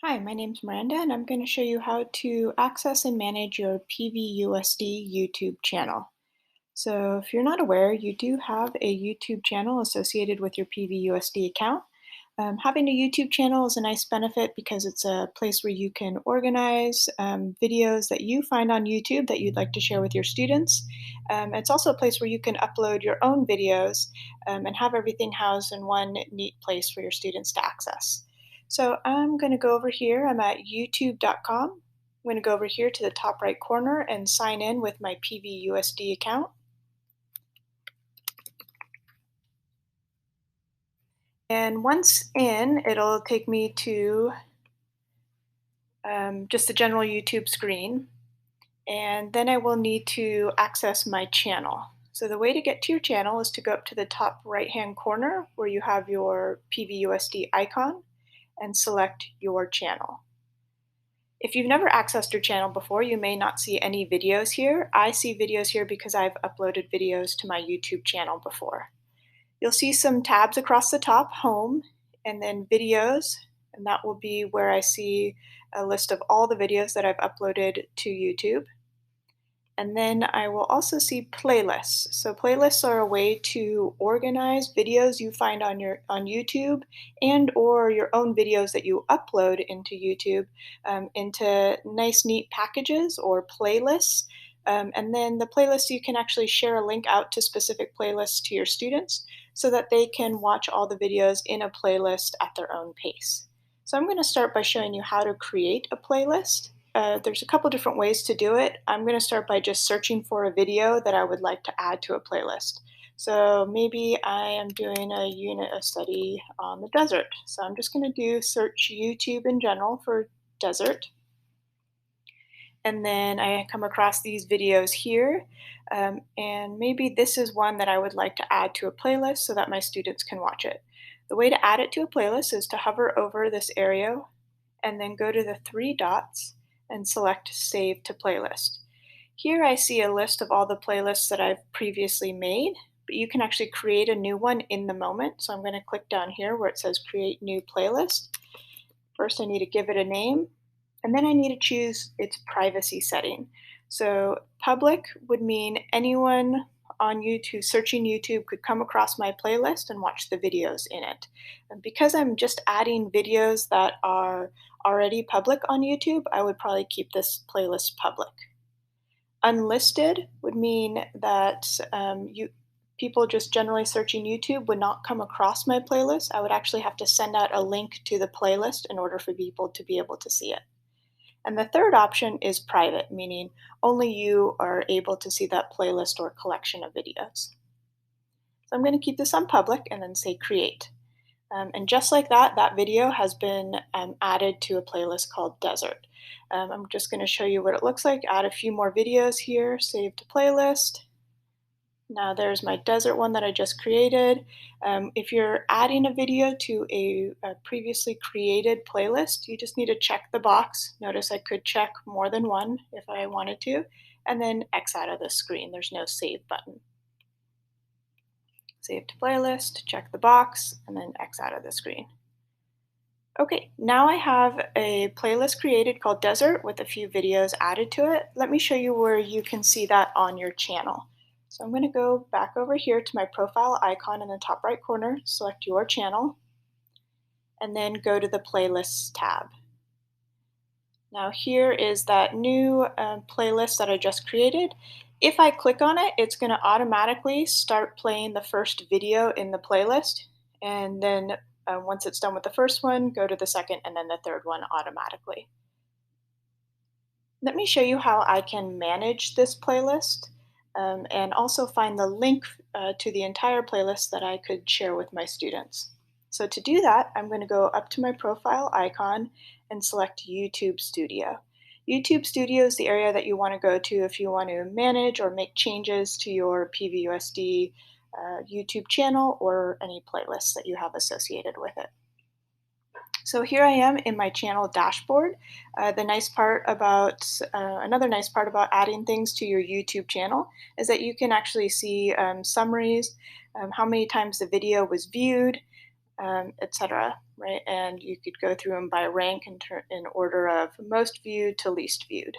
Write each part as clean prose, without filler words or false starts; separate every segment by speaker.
Speaker 1: Hi, my name's Miranda, and I'm going to show you how to access and manage your PVUSD YouTube channel. So if you're not aware, you do have a YouTube channel associated with your PVUSD account. Having a YouTube channel is a nice benefit because it's a place where you can organize videos that you find on YouTube that you'd like to share with your students. It's also a place where you can upload your own videos and have everything housed in one neat place for your students to access. So I'm going to go over here. I'm at youtube.com. I'm going to go over here to the top right corner and sign in with my PVUSD account. And once in, it'll take me to just the general YouTube screen. And then I will need to access my channel. So the way to get to your channel is to go up to the top right-hand corner where you have your PVUSD icon and select your channel. If you've never accessed your channel before, you may not see any videos here. I see videos here because I've uploaded videos to my YouTube channel before. You'll see some tabs across the top, home, and then videos, and that will be where I see a list of all the videos that I've uploaded to YouTube. And then I will also see playlists. So playlists are a way to organize videos you find on YouTube and or your own videos that you upload into YouTube into nice neat packages or playlists. And then the playlists, you can actually share a link out to specific playlists to your students so that they can watch all the videos in a playlist at their own pace. So I'm going to start by showing you how to create a playlist. There's a couple different ways to do it. I'm going to start by just searching for a video that I would like to add to a playlist. So maybe I am doing a unit of study on the desert. So I'm just going to do search YouTube in general for desert. And then I come across these videos here. And maybe this is one that I would like to add to a playlist so that my students can watch it. The way to add it to a playlist is to hover over this area and then go to the three dots and select Save to Playlist. Here I see a list of all the playlists that I've previously made, but you can actually create a new one in the moment. So I'm going to click down here where it says Create New Playlist. First I need to give it a name, and then I need to choose its privacy setting. So public would mean anyone on YouTube, searching YouTube, could come across my playlist and watch the videos in it. And because I'm just adding videos that are already public on YouTube, I would probably keep this playlist public. Unlisted would mean that people just generally searching YouTube would not come across my playlist. I would actually have to send out a link to the playlist in order for people to be able to see it. And the third option is private, meaning only you are able to see that playlist or collection of videos. So I'm going to keep this on public and then say create. And just like that, that video has been added to a playlist called Desert. I'm just going to show you what it looks like. Add a few more videos here, save to playlist. Now there's my desert one that I just created. If you're adding a video to a previously created playlist, you just need to check the box. Notice I could check more than one if I wanted to, and then X out of the screen. There's no save button. Save to playlist, check the box, and then X out of the screen. Okay, now I have a playlist created called Desert with a few videos added to it. Let me show you where you can see that on your channel. So I'm going to go back over here to my profile icon in the top right corner, select your channel, and then go to the Playlists tab. Now here is that new playlist that I just created. If I click on it, it's going to automatically start playing the first video in the playlist, and then once it's done with the first one, go to the second and then the third one automatically. Let me show you how I can manage this playlist and also find the link to the entire playlist that I could share with my students. So to do that, I'm going to go up to my profile icon and select YouTube Studio. YouTube Studio is the area that you want to go to if you want to manage or make changes to your PVUSD YouTube channel or any playlists that you have associated with it. So here I am in my channel dashboard. Another nice part about adding things to your YouTube channel is that you can actually see summaries, how many times the video was viewed, etc. Right? And you could go through them by rank in order of most viewed to least viewed.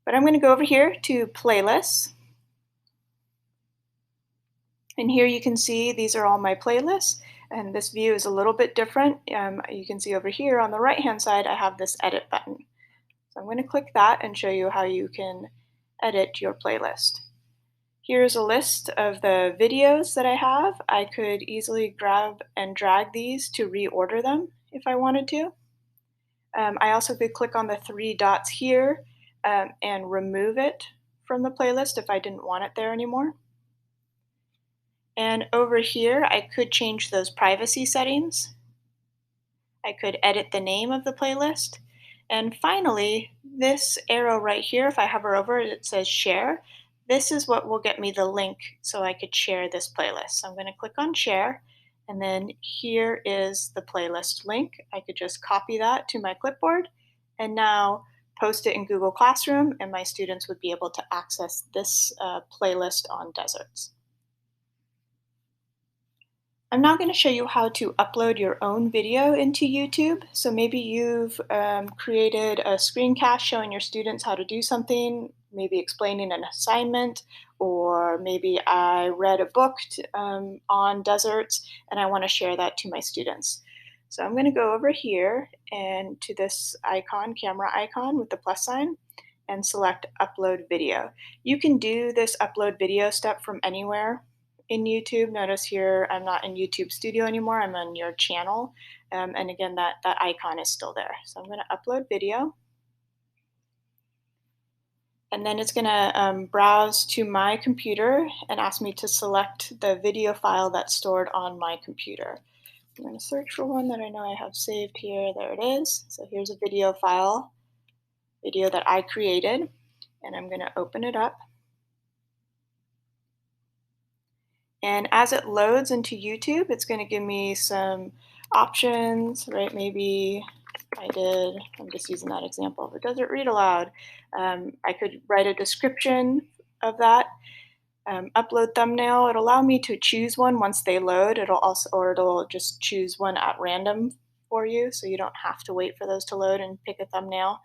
Speaker 1: But I'm going to go over here to playlists. And here you can see these are all my playlists. And this view is a little bit different. You can see over here on the right-hand side, I have this edit button. So I'm going to click that and show you how you can edit your playlist. Here's a list of the videos that I have. I could easily grab and drag these to reorder them if I wanted to. I also could click on the three dots here and remove it from the playlist if I didn't want it there anymore. And over here, I could change those privacy settings. I could edit the name of the playlist. And finally, this arrow right here, if I hover over it, it says share. This is what will get me the link so I could share this playlist. So I'm going to click on share, and then here is the playlist link. I could just copy that to my clipboard and now post it in Google Classroom, and my students would be able to access this playlist on deserts. I'm now going to show you how to upload your own video into YouTube. So maybe you've created a screencast showing your students how to do something, maybe explaining an assignment, or maybe I read a book on deserts and I want to share that to my students. So I'm going to go over here and to this icon, camera icon with the plus sign, and select upload video. You can do this upload video step from anywhere in YouTube. Notice here I'm not in YouTube Studio anymore, I'm on your channel. And again, that icon is still there. So I'm going to upload video. And then it's going to browse to my computer and ask me to select the video file that's stored on my computer. I'm going to search for one that I know I have saved here. There it is. So here's a video file, video that I created, and I'm going to open it up. And as it loads into YouTube, it's going to give me some options, right? Maybe I'm just using that example of a desert read aloud. I could write a description of that. Upload thumbnail, it'll allow me to choose one once they load. It'll just choose one at random for you, so you don't have to wait for those to load and pick a thumbnail.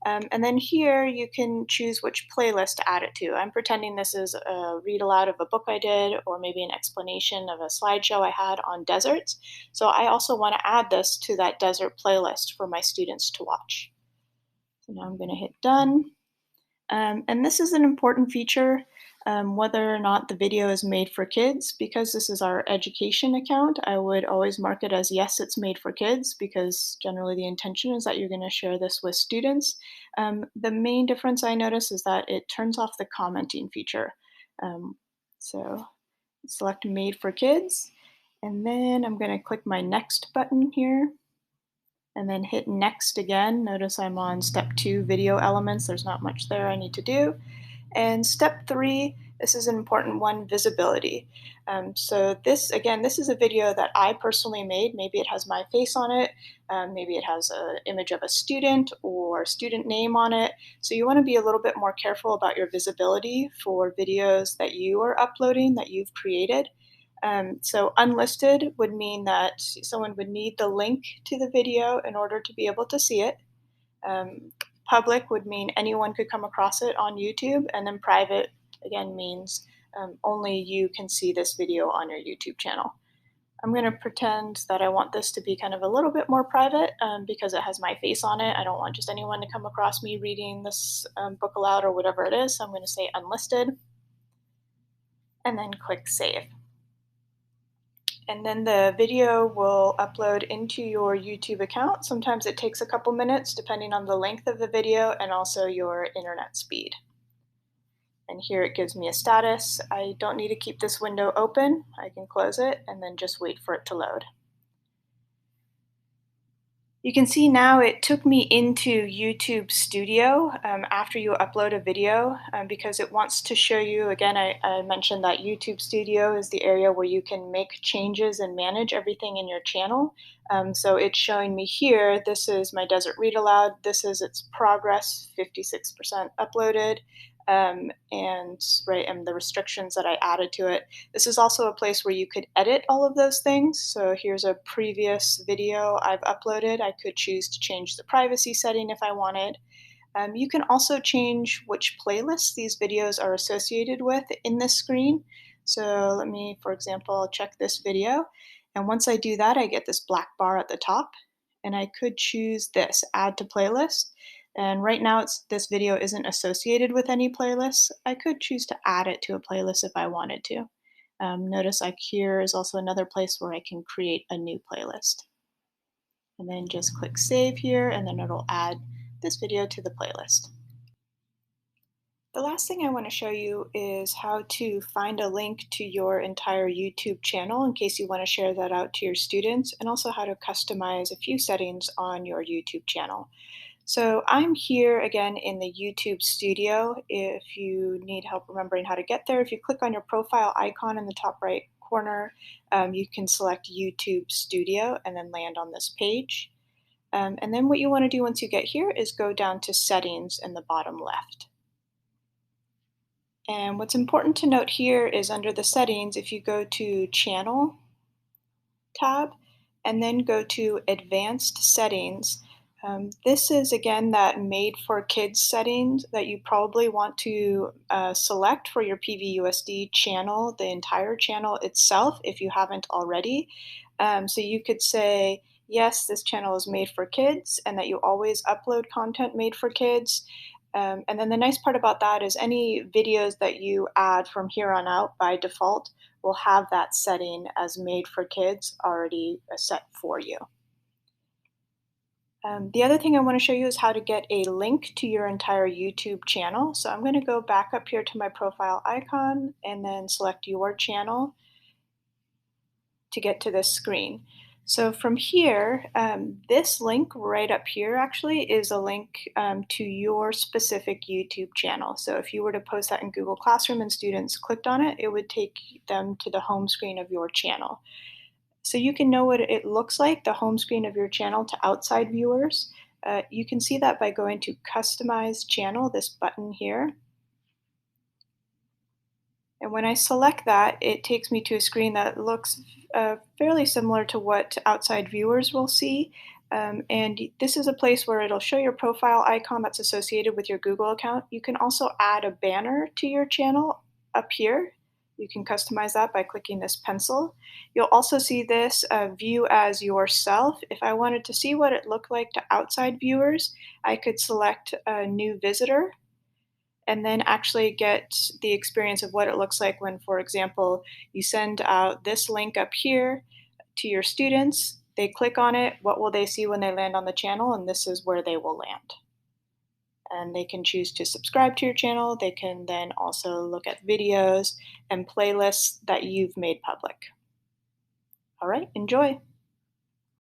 Speaker 1: And then here you can choose which playlist to add it to. I'm pretending this is a read aloud of a book I did, or maybe an explanation of a slideshow I had on deserts. So I also want to add this to that desert playlist for my students to watch. So now I'm going to hit done. And this is an important feature, whether or not the video is made for kids. Because this is our education account, I would always mark it as yes, it's made for kids, because generally the intention is that you're going to share this with students. The main difference I notice is that it turns off the commenting feature. So select made for kids, and then I'm going to click my next button here, and then hit next again. Notice I'm on step 2, video elements. There's not much there I need to do. And step 3, this is an important one, visibility. So this is a video that I personally made. Maybe it has my face on it. Maybe it has an image of a student or student name on it. So you want to be a little bit more careful about your visibility for videos that you are uploading, that you've created. So unlisted would mean that someone would need the link to the video in order to be able to see it. Public would mean anyone could come across it on YouTube, and then private, again, means only you can see this video on your YouTube channel. I'm going to pretend that I want this to be kind of a little bit more private because it has my face on it. I don't want just anyone to come across me reading this book aloud or whatever it is. So I'm going to say unlisted, and then click save. And then the video will upload into your YouTube account. Sometimes it takes a couple minutes depending on the length of the video and also your internet speed. And here it gives me a status. I don't need to keep this window open. I can close it and then just wait for it to load. You can see now it took me into YouTube Studio after you upload a video because it wants to show you, again, I mentioned that YouTube Studio is the area where you can make changes and manage everything in your channel. So it's showing me here, this is my Desert Read Aloud, this is its progress, 56% uploaded. and the restrictions that I added to it. This is also a place where you could edit all of those things. So here's a previous video I've uploaded. I could choose to change the privacy setting if I wanted. You can also change which playlists these videos are associated with in this screen. So let me, for example, check this video. And once I do that, I get this black bar at the top. And I could choose this, Add to Playlist. And right now this video isn't associated with any playlists. I could choose to add it to a playlist if I wanted to. Notice like here is also another place where I can create a new playlist. And then just click Save here, and then it'll add this video to the playlist. The last thing I want to show you is how to find a link to your entire YouTube channel in case you want to share that out to your students, and also how to customize a few settings on your YouTube channel. So I'm here again in the YouTube studio. If you need help remembering how to get there, if you click on your profile icon in the top right corner, you can select YouTube Studio and then land on this page. And then what you want to do once you get here is go down to Settings in the bottom left. And what's important to note here is under the settings, if you go to Channel tab and then go to Advanced Settings, this is again that Made for Kids settings that you probably want to select for your PVUSD channel, the entire channel itself, if you haven't already. So you could say, yes, this channel is made for kids, and that you always upload content made for kids. And then the nice part about that is any videos that you add from here on out by default will have that setting as made for kids already set for you. The other thing I want to show you is how to get a link to your entire YouTube channel. So I'm going to go back up here to my profile icon and then select your channel to get to this screen. So from here, this link right up here actually is a link to your specific YouTube channel. So if you were to post that in Google Classroom and students clicked on it, it would take them to the home screen of your channel. So you can know what it looks like, the home screen of your channel, to outside viewers. You can see that by going to Customize Channel, this button here. And when I select that, it takes me to a screen that looks fairly similar to what outside viewers will see. And this is a place where it'll show your profile icon that's associated with your Google account. You can also add a banner to your channel up here. You can customize that by clicking this pencil. You'll also see this View as Yourself. If I wanted to see what it looked like to outside viewers, I could select a new visitor and then actually get the experience of what it looks like when, for example, you send out this link up here to your students, they click on it, what will they see when they land on the channel, and this is where they will land. And they can choose to subscribe to your channel. They can then also look at videos and playlists that you've made public. All right, enjoy.